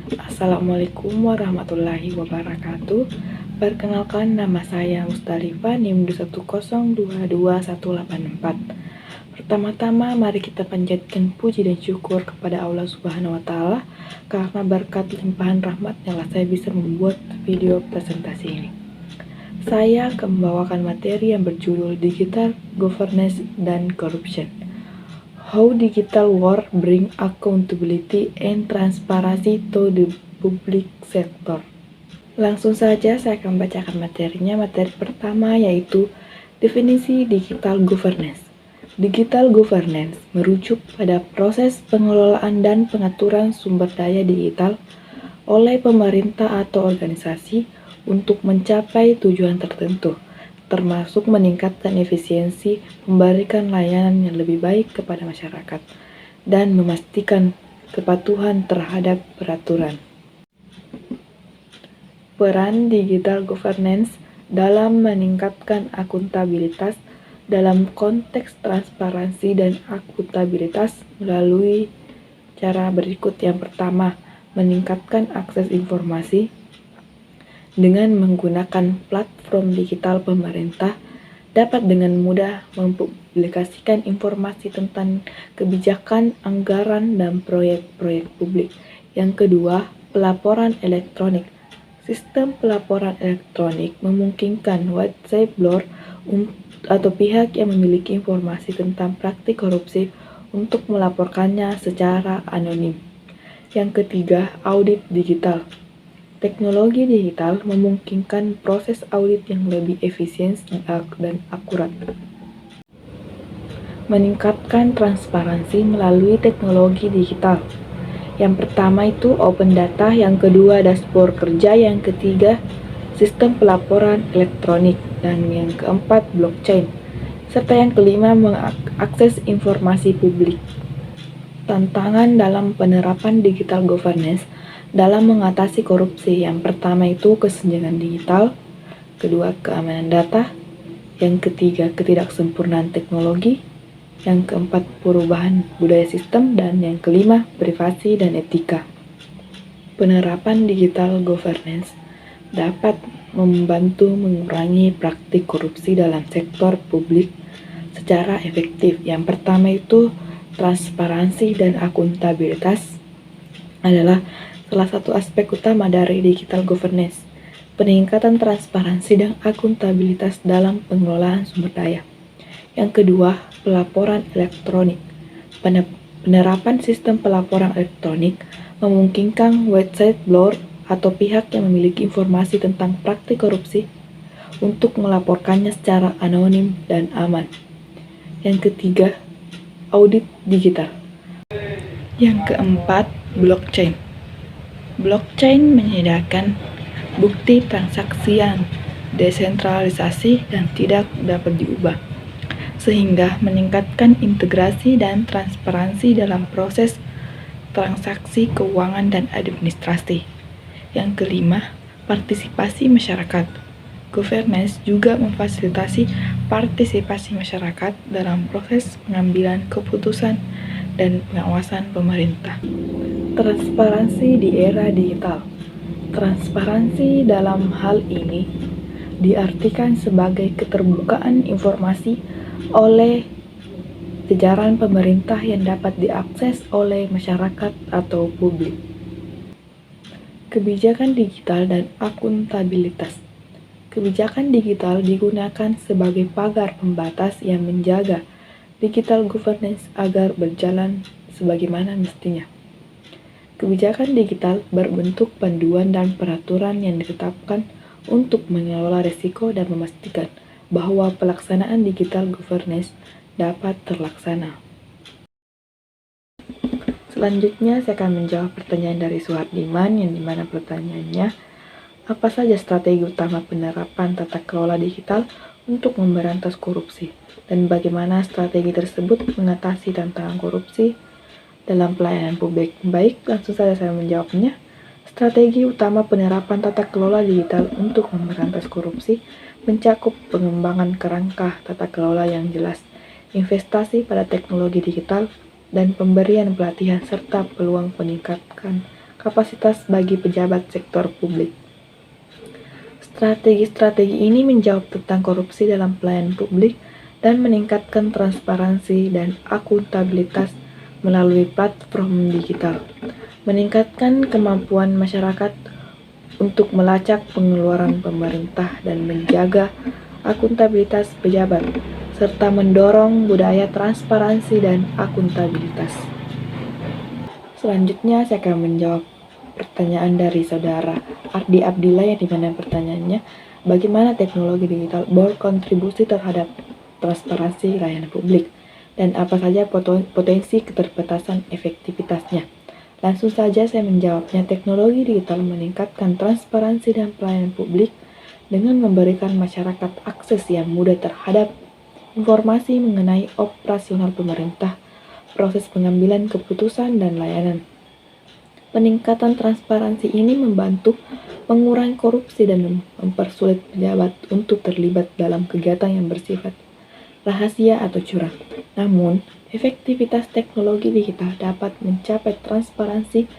Assalamualaikum warahmatullahi wabarakatuh. Perkenalkan, nama saya Mustalifah, NIM 1022184. Pertama-tama mari kita panjatkan puji dan syukur kepada Allah Subhanahu wa taala karena berkat limpahan rahmatnya lah saya bisa membuat video presentasi ini. Saya akan membawakan materi yang berjudul Digital Governance dan Corruption. How digital world bring accountability and transparency to the public sector. Langsung saja saya akan bacakan materinya. Materi pertama yaitu definisi digital governance. Digital governance merujuk pada proses pengelolaan dan pengaturan sumber daya digital oleh pemerintah atau organisasi untuk mencapai tujuan tertentu, termasuk meningkatkan efisiensi, memberikan layanan yang lebih baik kepada masyarakat, dan memastikan kepatuhan terhadap peraturan. Peran digital governance dalam meningkatkan akuntabilitas dalam konteks transparansi dan akuntabilitas melalui cara berikut. Yang pertama, meningkatkan akses informasi. Dengan menggunakan platform digital, pemerintah dapat dengan mudah mempublikasikan informasi tentang kebijakan, anggaran, dan proyek-proyek publik. Yang kedua, pelaporan elektronik. Sistem pelaporan elektronik memungkinkan whistleblower atau pihak yang memiliki informasi tentang praktik korupsi untuk melaporkannya secara anonim. Yang ketiga, audit digital. Teknologi digital memungkinkan proses audit yang lebih efisien dan akurat. Meningkatkan transparansi melalui teknologi digital. Yang pertama itu open data, yang kedua dashboard kerja, yang ketiga sistem pelaporan elektronik, dan yang keempat blockchain, serta yang kelima mengakses informasi publik. Tantangan dalam penerapan digital governance dalam mengatasi korupsi. Yang pertama itu kesenjangan digital, kedua keamanan data, yang ketiga ketidaksempurnaan teknologi, yang keempat perubahan budaya sistem, dan yang kelima privasi dan etika. Penerapan digital governance dapat membantu mengurangi praktik korupsi dalam sektor publik secara efektif. Yang pertama itu transparansi dan akuntabilitas adalah salah satu aspek utama dari digital governance. Peningkatan transparansi dan akuntabilitas dalam pengelolaan sumber daya. Yang kedua, pelaporan elektronik. Penerapan sistem pelaporan elektronik memungkinkan whistleblower atau pihak yang memiliki informasi tentang praktik korupsi untuk melaporkannya secara anonim dan aman. Yang ketiga, audit digital. Yang keempat, blockchain. Blockchain menyediakan bukti transaksi yang desentralisasi dan tidak dapat diubah, sehingga meningkatkan integrasi dan transparansi dalam proses transaksi keuangan dan administrasi. Yang kelima, partisipasi masyarakat. Governance juga memfasilitasi partisipasi masyarakat dalam proses pengambilan keputusan dan pengawasan pemerintah. Transparansi di era digital. Transparansi dalam hal ini diartikan sebagai keterbukaan informasi oleh jajaran pemerintah yang dapat diakses oleh masyarakat atau publik. Kebijakan digital dan akuntabilitas. Kebijakan digital digunakan sebagai pagar pembatas yang menjaga digital governance agar berjalan sebagaimana mestinya. Kebijakan digital berbentuk panduan dan peraturan yang ditetapkan untuk mengelola risiko dan memastikan bahwa pelaksanaan digital governance dapat terlaksana. Selanjutnya saya akan menjawab pertanyaan dari Suhardiman, yang dimana pertanyaannya, apa saja strategi utama penerapan tata kelola digital untuk memberantas korupsi, dan bagaimana strategi tersebut mengatasi tantangan korupsi dalam pelayanan publik? Baik, langsung saja saya menjawabnya. Strategi utama penerapan tata kelola digital untuk memberantas korupsi mencakup pengembangan kerangka tata kelola yang jelas, investasi pada teknologi digital, dan pemberian pelatihan serta peluang peningkatan kapasitas bagi pejabat sektor publik. Strategi-strategi ini menjawab tentang korupsi dalam pelayanan publik dan meningkatkan transparansi dan akuntabilitas melalui platform digital, meningkatkan kemampuan masyarakat untuk melacak pengeluaran pemerintah dan menjaga akuntabilitas pejabat, serta mendorong budaya transparansi dan akuntabilitas. Selanjutnya saya akan menjawab pertanyaan dari saudara Ardi Abdillah, yang dimana pertanyaannya, bagaimana teknologi digital berkontribusi terhadap transparansi layanan publik dan apa saja potensi keterbatasan efektivitasnya. Langsung saja saya menjawabnya. Teknologi digital meningkatkan transparansi dan pelayanan publik dengan memberikan masyarakat akses yang mudah terhadap informasi mengenai operasional pemerintah, proses pengambilan keputusan, dan layanan. Peningkatan transparansi ini membantu mengurangi korupsi dan mempersulit pejabat untuk terlibat dalam kegiatan yang bersifat rahasia atau curang. Namun, efektivitas teknologi digital dapat mencapai transparansi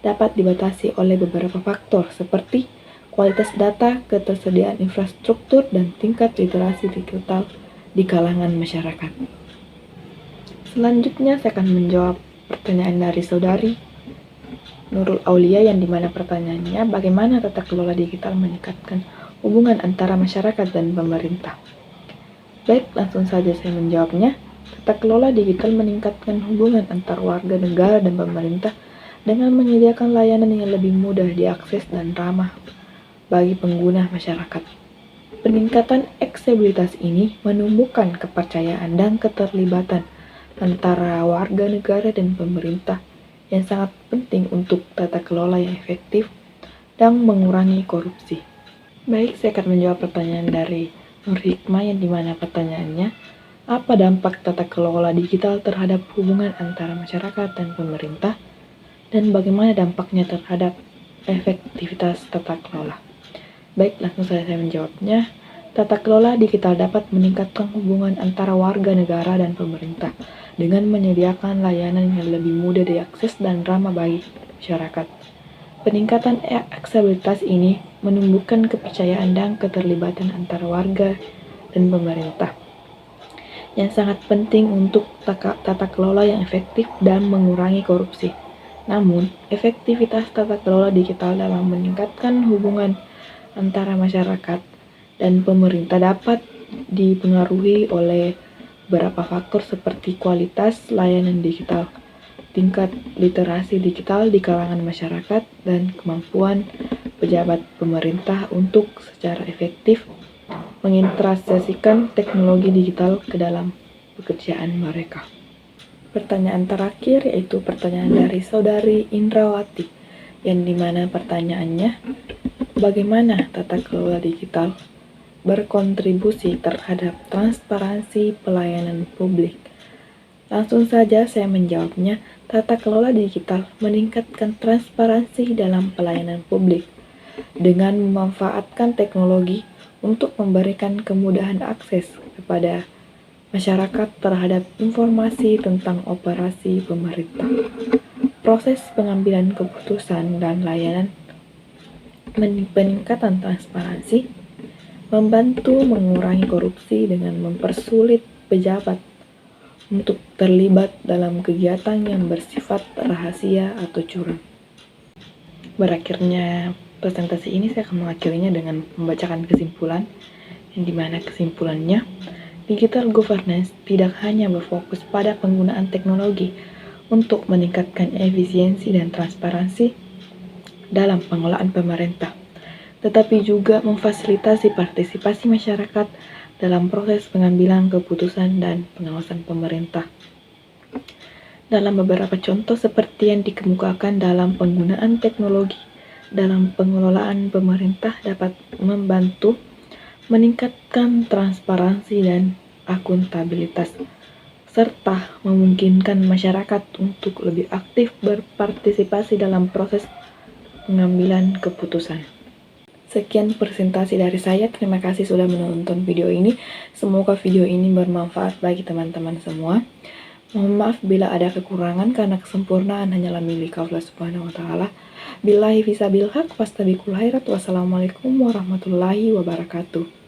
dapat dibatasi oleh beberapa faktor seperti kualitas data, ketersediaan infrastruktur, dan tingkat literasi digital di kalangan masyarakat. Selanjutnya saya akan menjawab pertanyaan dari saudari Nurul Aulia, yang dimana pertanyaannya, bagaimana tata kelola digital meningkatkan hubungan antara masyarakat dan pemerintah. Baik, langsung saja saya menjawabnya. Tata kelola digital meningkatkan hubungan antar warga negara dan pemerintah dengan menyediakan layanan yang lebih mudah diakses dan ramah bagi pengguna masyarakat. Peningkatan aksesibilitas ini menumbuhkan kepercayaan dan keterlibatan antara warga negara dan pemerintah, yang sangat penting untuk tata kelola yang efektif dan mengurangi korupsi. Baik, saya akan menjawab pertanyaan dari Nur Hikmah, yang dimana pertanyaannya, apa dampak tata kelola digital terhadap hubungan antara masyarakat dan pemerintah, dan bagaimana dampaknya terhadap efektivitas tata kelola. Baik, langsung saja saya menjawabnya. Tata kelola digital dapat meningkatkan hubungan antara warga negara dan pemerintah dengan menyediakan layanan yang lebih mudah diakses dan ramah bagi masyarakat. Peningkatan aksesibilitas ini menumbuhkan kepercayaan dan keterlibatan antara warga dan pemerintah, yang sangat penting untuk tata kelola yang efektif dan mengurangi korupsi. Namun, efektivitas tata kelola digital dalam meningkatkan hubungan antara masyarakat dan pemerintah dapat dipengaruhi oleh beberapa faktor seperti kualitas layanan digital, tingkat literasi digital di kalangan masyarakat, dan kemampuan pejabat pemerintah untuk secara efektif mengintegrasikan teknologi digital ke dalam pekerjaan mereka. Pertanyaan terakhir yaitu pertanyaan dari saudari Indrawati, yang dimana pertanyaannya, bagaimana tata kelola digital berkontribusi terhadap transparansi pelayanan publik. Langsung saja saya menjawabnya. Tata kelola digital meningkatkan transparansi dalam pelayanan publik dengan memanfaatkan teknologi untuk memberikan kemudahan akses kepada masyarakat terhadap informasi tentang operasi pemerintah, proses pengambilan keputusan, dan layanan. Peningkatan transparansi membantu mengurangi korupsi dengan mempersulit pejabat untuk terlibat dalam kegiatan yang bersifat rahasia atau curang. Berakhirnya presentasi ini, saya akan mengakhirinya dengan membacakan kesimpulan, yang dimana kesimpulannya, digital governance tidak hanya berfokus pada penggunaan teknologi untuk meningkatkan efisiensi dan transparansi dalam pengelolaan pemerintah, tetapi juga memfasilitasi partisipasi masyarakat dalam proses pengambilan keputusan dan pengawasan pemerintah. Dalam beberapa contoh seperti yang dikemukakan dalam penggunaan teknologi dalam pengelolaan pemerintah dapat membantu meningkatkan transparansi dan akuntabilitas, serta memungkinkan masyarakat untuk lebih aktif berpartisipasi dalam proses pengambilan keputusan. Sekian presentasi dari saya. Terima kasih sudah menonton video ini. Semoga video ini bermanfaat bagi teman-teman semua. Mohon maaf bila ada kekurangan karena kesempurnaan hanyalah milik Allah Subhanahu wa taala. Billahi fisabilillah, fastabiqul khairat. Wassalamualaikum warahmatullahi wabarakatuh.